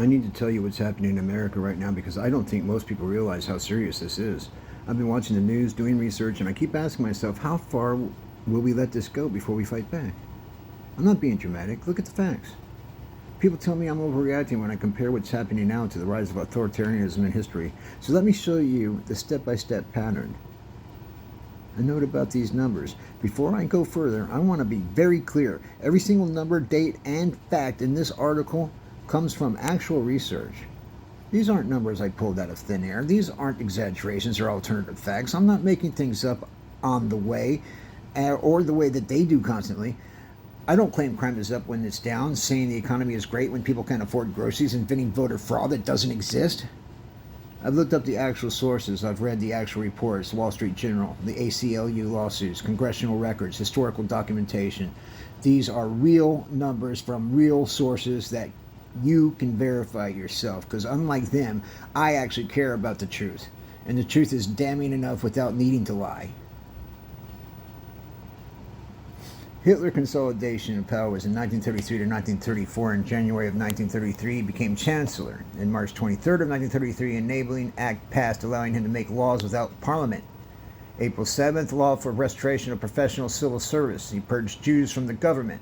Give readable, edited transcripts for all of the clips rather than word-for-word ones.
I need to tell you what's happening in America right now because I don't think most people realize how serious this is. I've been watching the news, doing research, and I keep asking myself, how far will we let this go before we fight back? I'm not being dramatic. Look at the facts. People tell me I'm overreacting when I compare what's happening now to the rise of authoritarianism in history. So let me show you the step-by-step pattern. A note about these numbers. Before I go further, I want to be very clear. Every single number, date, and fact in this article comes from actual research. These aren't numbers I pulled out of thin air. These aren't exaggerations or alternative facts. I'm not making things up on the way or the way that they do constantly. I don't claim crime is up when it's down, saying the economy is great when people can't afford groceries, inventing voter fraud that doesn't exist. I've looked up the actual sources. I've read the actual reports, Wall Street Journal, the ACLU lawsuits, congressional records, historical documentation. These are real numbers from real sources that you can verify yourself, because unlike them, I actually care about the truth. And the truth is damning enough without needing to lie. Hitler consolidation of power was in 1933 to 1934. In January of 1933, he became chancellor. In March 23rd of 1933, an enabling act passed allowing him to make laws without parliament. April 7th, law for restoration of professional civil service. He purged Jews from the government.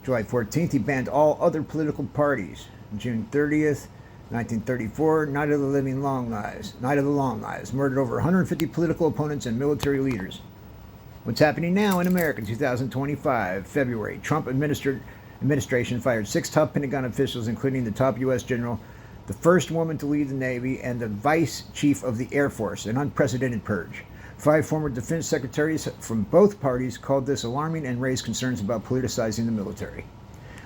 July 14th, he banned all other political parties. June 30th, 1934, Night of the Long Lives, murdered over 150 political opponents and military leaders. What's happening now in America, 2025, February. Trump administration fired 6 top Pentagon officials, including the top U.S. general, the first woman to lead the Navy, and the vice chief of the Air Force, an unprecedented purge. 5 former defense secretaries from both parties called this alarming and raised concerns about politicizing the military.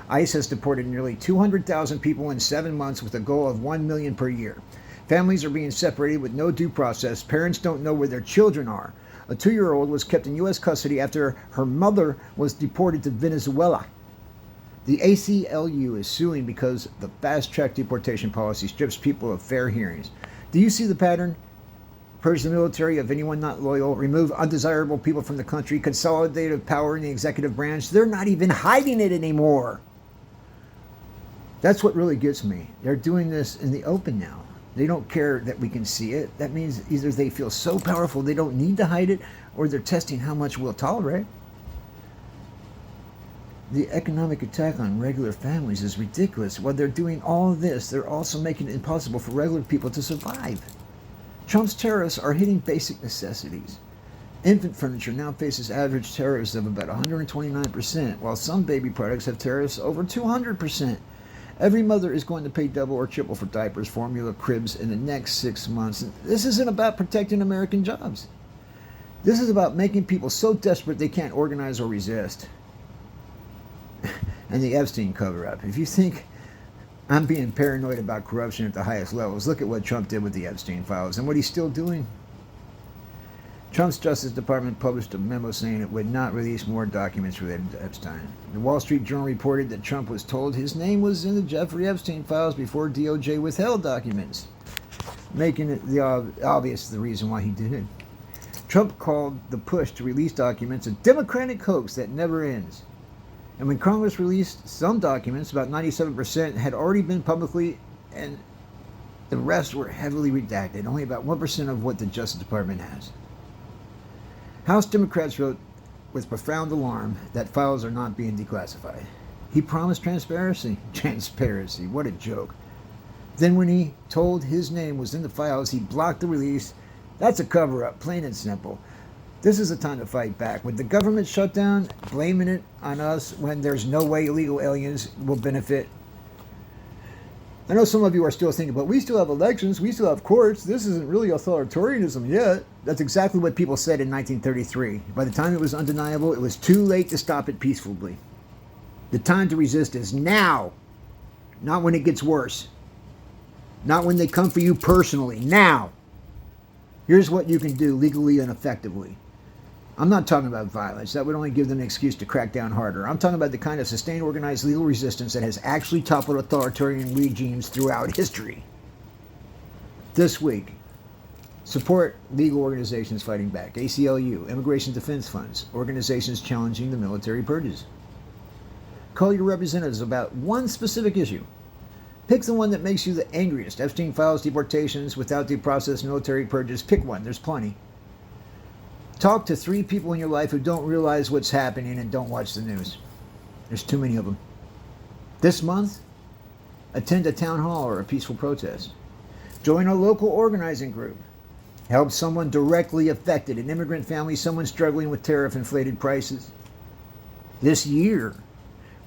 ICE has deported nearly 200,000 people in 7 months with a goal of 1 million per year. Families are being separated with no due process. Parents don't know where their children are. A 2-year-old was kept in U.S. custody after her mother was deported to Venezuela. The ACLU is suing because the fast-track deportation policy strips people of fair hearings. Do you see the pattern? Purge the military of anyone not loyal, remove undesirable people from the country, consolidated power in the executive branch. They're not even hiding it anymore. That's what really gets me. They're doing this in the open now. They don't care that we can see it. That means either they feel so powerful they don't need to hide it, or they're testing how much we'll tolerate. The economic attack on regular families is ridiculous. While they're doing all of this, they're also making it impossible for regular people to survive. Trump's tariffs are hitting basic necessities. Infant furniture now faces average tariffs of about 129%, while some baby products have tariffs over 200%. Every mother is going to pay double or triple for diapers, formula, cribs in the next 6 months. This isn't about protecting American jobs. This is about making people so desperate they can't organize or resist. And the Epstein cover-up. If you think I'm being paranoid about corruption at the highest levels, look at what Trump did with the Epstein files and what he's still doing. Trump's Justice Department published a memo saying it would not release more documents related to Epstein. The Wall Street Journal reported that Trump was told his name was in the Jeffrey Epstein files before DOJ withheld documents, making it obvious the reason why he did it. Trump called the push to release documents a Democratic hoax that never ends. And when Congress released some documents, about 97% had already been publicly, and the rest were heavily redacted, only about 1% of what the Justice Department has. House Democrats wrote with profound alarm that files are not being declassified. He promised transparency. Transparency, what a joke. Then when he told his name was in the files, he blocked the release. That's a cover-up, plain and simple. This is the time to fight back. With the government shut down, blaming it on us when there's no way illegal aliens will benefit. I know some of you are still thinking, but we still have elections, we still have courts, this isn't really authoritarianism yet. That's exactly what people said in 1933. By the time it was undeniable, it was too late to stop it peacefully. The time to resist is now, not when it gets worse. Not when they come for you personally, now. Here's what you can do legally and effectively. I'm not talking about violence. That would only give them an excuse to crack down harder. I'm talking about the kind of sustained, organized legal resistance that has actually toppled authoritarian regimes throughout history. This week, support legal organizations fighting back. ACLU, Immigration Defense Funds, organizations challenging the military purges. Call your representatives about one specific issue. Pick the one that makes you the angriest. Epstein files, deportations, without due process, military purges. Pick one. There's plenty. Talk to 3 people in your life who don't realize what's happening and don't watch the news. There's too many of them. This month, attend a town hall or a peaceful protest. Join a local organizing group. Help someone directly affected, an immigrant family, someone struggling with tariff-inflated prices. This year,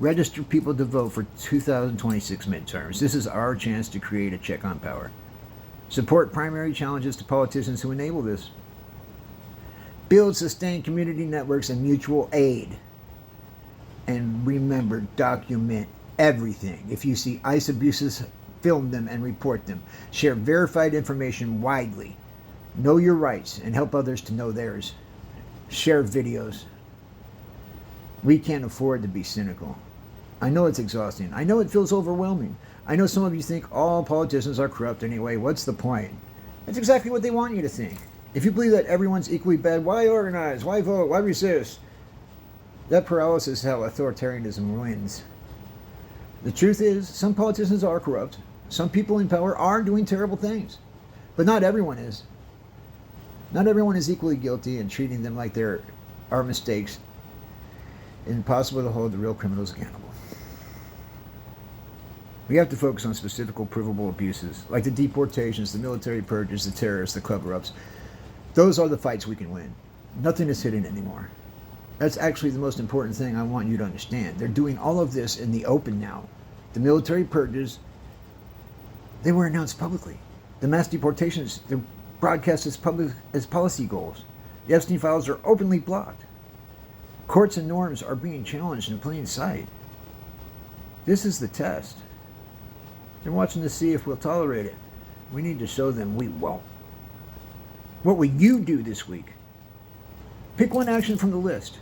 register people to vote for 2026 midterms. This is our chance to create a check on power. Support primary challenges to politicians who enable this. Build sustained community networks and mutual aid. And remember, document everything. If you see ICE abuses, film them and report them. Share verified information widely. Know your rights and help others to know theirs. Share videos. We can't afford to be cynical. I know it's exhausting. I know it feels overwhelming. I know some of you think all politicians are corrupt anyway. What's the point? That's exactly what they want you to think. If you believe that everyone's equally bad, why organize? Why vote? Why resist? That paralysis is how authoritarianism wins. The truth is, some politicians are corrupt. Some people in power are doing terrible things. But not everyone is. Not everyone is equally guilty, and treating them like there are mistakes is impossible to hold the real criminals accountable. We have to focus on specific provable abuses, like the deportations, the military purges, the terrorists, the cover-ups. Those are the fights we can win. Nothing is hidden anymore. That's actually the most important thing I want you to understand. They're doing all of this in the open now. The military purges, they were announced publicly. The mass deportations, they're broadcast as policy goals. The Epstein files are openly blocked. Courts and norms are being challenged in plain sight. This is the test. They're watching to see if we'll tolerate it. We need to show them we won't. What will you do this week? Pick one action from the list.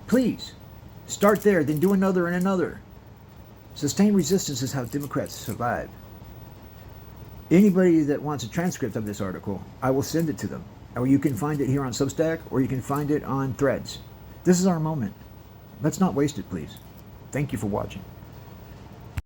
Please, start there, then do another and another. Sustained resistance is how Democrats survive. Anybody that wants a transcript of this article, I will send it to them. Or you can find it here on Substack, or you can find it on Threads. This is our moment. Let's not waste it, please. Thank you for watching.